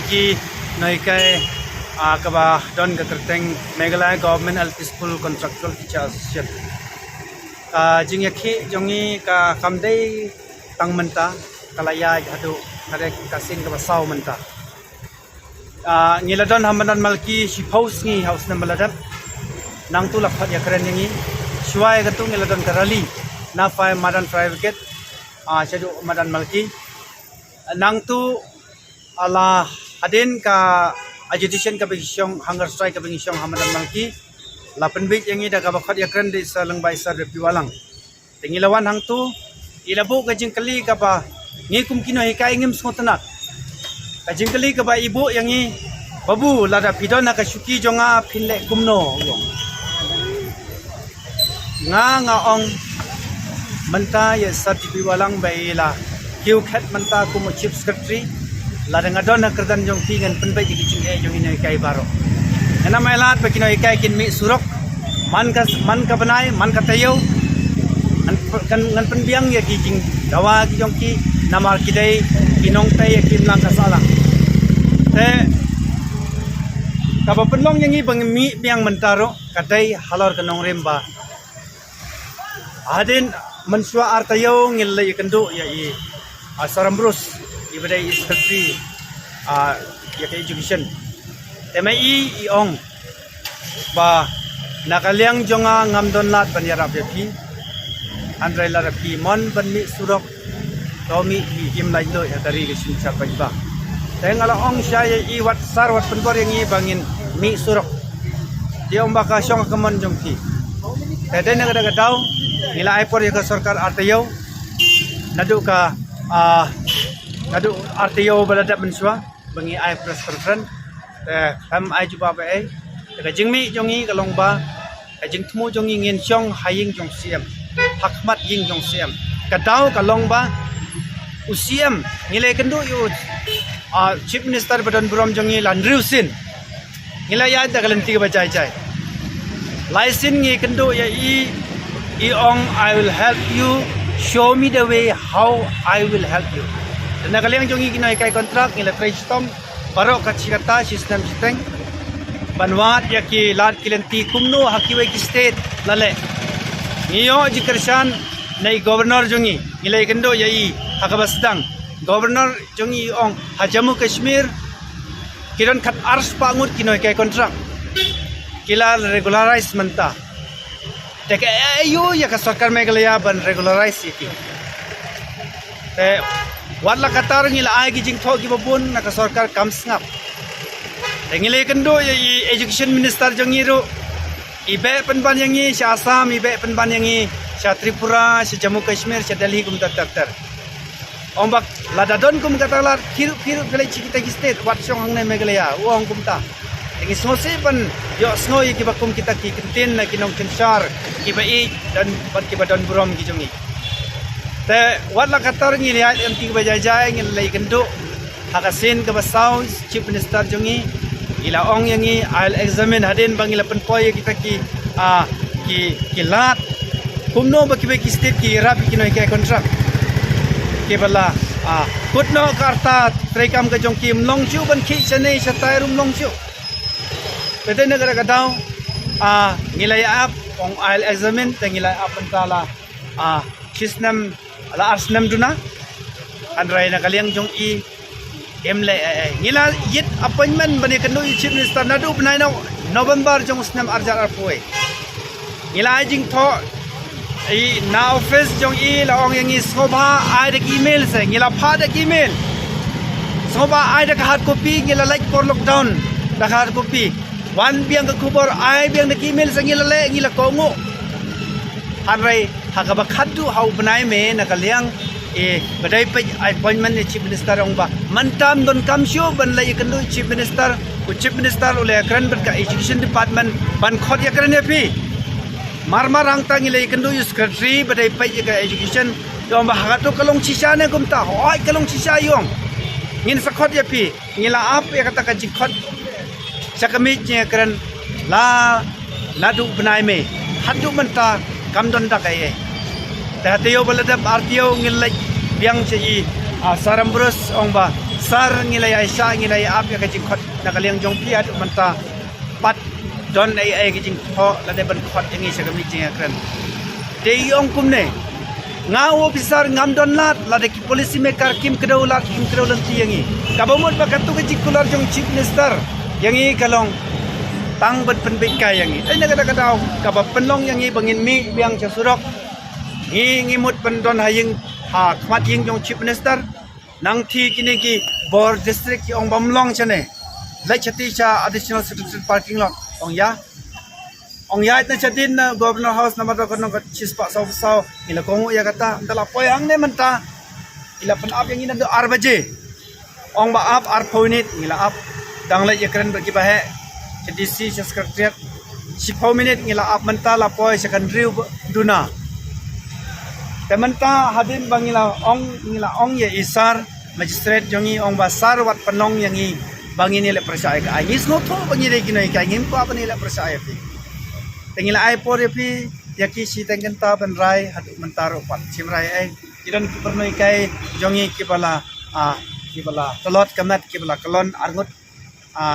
ki noi kai kaba don ka kerteng Meghalaya Government LP School Contractual Teacher Association jing yakhi jongi ka kamdei tang menta kalaya hadu kare kasing ka basau menta ngiladon hamadan malki si house ngi house na maladat nang tu lakhat ya keren yangi suai gatu ngiladon karali na fai madan private chadu madan malki nang tu ala adin ka agitation ka bisyong hunger strike ka bisyong hamadan malki lapan bit yangi da ka bakhat ya keren di salang bai sar piwalang tingilawan hang tu ilabu ka jingkali ka ba ngi kumkino hikai ngim smotanak ka jingkali ka ba ibu yangi babu lada pidon na ka syuki jonga pinle kumno nga ong menta ya sar piwalang bai la kiu khat menta kum chief secretary lada ngadon na kerdan jong tingan penbai di kicing jong ini kai baro ena mailat pakino ikai kin mi surok man ka banai man ka tayo kan ngan penbiang ya kijing dawa ki jong ki namar kidai kinong tay kim lang kasala te kaba penlong yang i bang mi biang mentaro kadai halor kanong remba adin mensua artayo ngille ikendu ya i Sarambros ibadai secretary ya ke education temai iong ba nakaliang jonga ngamdon lat banyara bepi andrai la rapi mon ban mi surok tomi im lai lo ya dari ke sin sa ba tengala ong saya i wat sar wat penbor yang i bangin mi surok dia umbaka syong kamon jongki tede na kada daw nila ai por ya sarkar artayo nadu ka nadu artayo balada mensua bangi ai press conference kam ai juba ba ai ka jingmi jongi kalong ba ka jingthmu jongi ngin syong haying jong siam hakmat ying jong siam kadau kalong ba usiam ngilai kendu yu chief minister badan burom jongi landriu sin ngilai ya da galanti ba jai jai laisin ngi kendu ya i ong I will help you show me the way how I will help you na kaliang jongi kinai kai kontrak ngila tristom baro kachikata system siteng banwat ya ki lat kilenti kumno hakiwai ki state lale niyo jikersan nai governor jongi ngilai kendo yai hakabasdang governor jongi ong hajamu kashmir kiran khat ars pangut kinoi kai kontrak kila regularize manta teke ayo ya ka sarkar Meghalaya ban regularize iki te watla katar ngila ai gi jingtho gi babun na ka sarkar kamsngap ngilai kendo yai education minister jongi ro ibe penban yangi si Assam ibe penban yangi si Tripura si Jammu Kashmir si Delhi kum daftar ombak ladadon kum katalar kiru kale cikita state wat syong hangne Meghalaya uang kum ta ingi smose pan yo snoi ki bakum kita ki kintin na kinong kinsar ki bai dan bat ki badon burom ki jongi te wat la katar ngi lihat anti bajajai ngi lei kendo hakasin ke basau chief minister jongi ila ong yangi I'll examine hadin bangila penpoy kita ki lat kumno baki baki state ki rapi kinoi kai kontrak ke bala kutno karta trekam ka jong kim long chu ban khi chane satai rum long chu tete negara kadau ngilai ap ong I'll examine tengilai ap pentala chisnam ala arsnam duna andrai na kaliang jong i emle ngila yit appointment bani kanu chief minister nadu benai no November jong snam arjar arpoi ngila jing tho na office jong i la ong yangi soba ai de email se ngila pha de email soba ai de hard copy ngila like for lockdown da hard copy wan biang ka kubor ai biang de email se ngila le ngila kongo hanrai hakaba khadu hau benai me na kaliang badai pe appointment ni chief minister ong ba mantam don kam show ban lai kan chief minister ule kran ban ka education department ban khot ya kran pi marmar hang tang ile kan secretary badai pe ka education dom ba hagato kalong sisa ne gum ta hoi kalong sisa yong ngin sakhot ya pi ngila ap ya kata ka jikhot sakami nya kran la du banai me hadu manta kam don da kai tahtiyo balada artiyo ngilai biang ci Sarambros ong ba sar ngilai Aisyah ngilai ap ya kajing khot nakaliang jong piat manta pat don ai kajing kho la de ban khot yang isa kami jing akran de yong kumne ngau officer ngam don lat la de ki polisi maker kim kedaulat kim kedaulan ti yangi kabamut bakatu kajing kular jong chief minister yangi kalong tang bet penbik kai yangi ai na kata kadau kabap penlong yangi bangin mi biang chasurok ngi mut pendon haying ha khmat ying jong chief minister nang thi kini ki bor district ki ong bamlong chane lai chati cha additional citizen parking lot ong ya na chatin governor house number ko no chispa sau ila kongu ya kata dala poyang ne menta ila pen up yang ina do 8 baje ong ba up 8 minit ila up dang lai yakran bagi bahe DC secretariat 10 minit ngila up menta la poy secondary duna tementa hadin bangila ong ye isar magistrate jongi ong basar wat penong yangi bangini le percaya ka ai is no tho bangi re kinai ka ngim pa pani le percaya pi tengila ai por pi yaki si tengen ta ban rai hadu mentaro pat chimrai ai kiran ki pernoi kai jongi kibala telot kamat kibala kelon arngut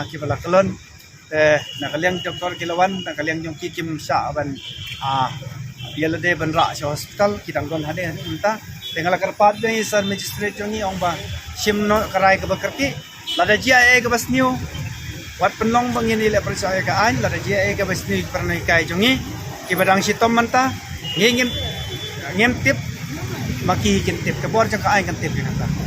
kibala kelon nakaliang doktor kilawan nakaliang jong kim sa ban biala de ban ra hospital kitang gon hade unta tengala karpat de sar magistrate jongi ong ba simno karai ka bakarti lada jia e ka basniu wat penlong bangin ile percaya ka an lada jia e ka basniu pernai kai jongi ki badang sitom manta ngem tip maki kin tip ka bor jang ka ai kan tip ka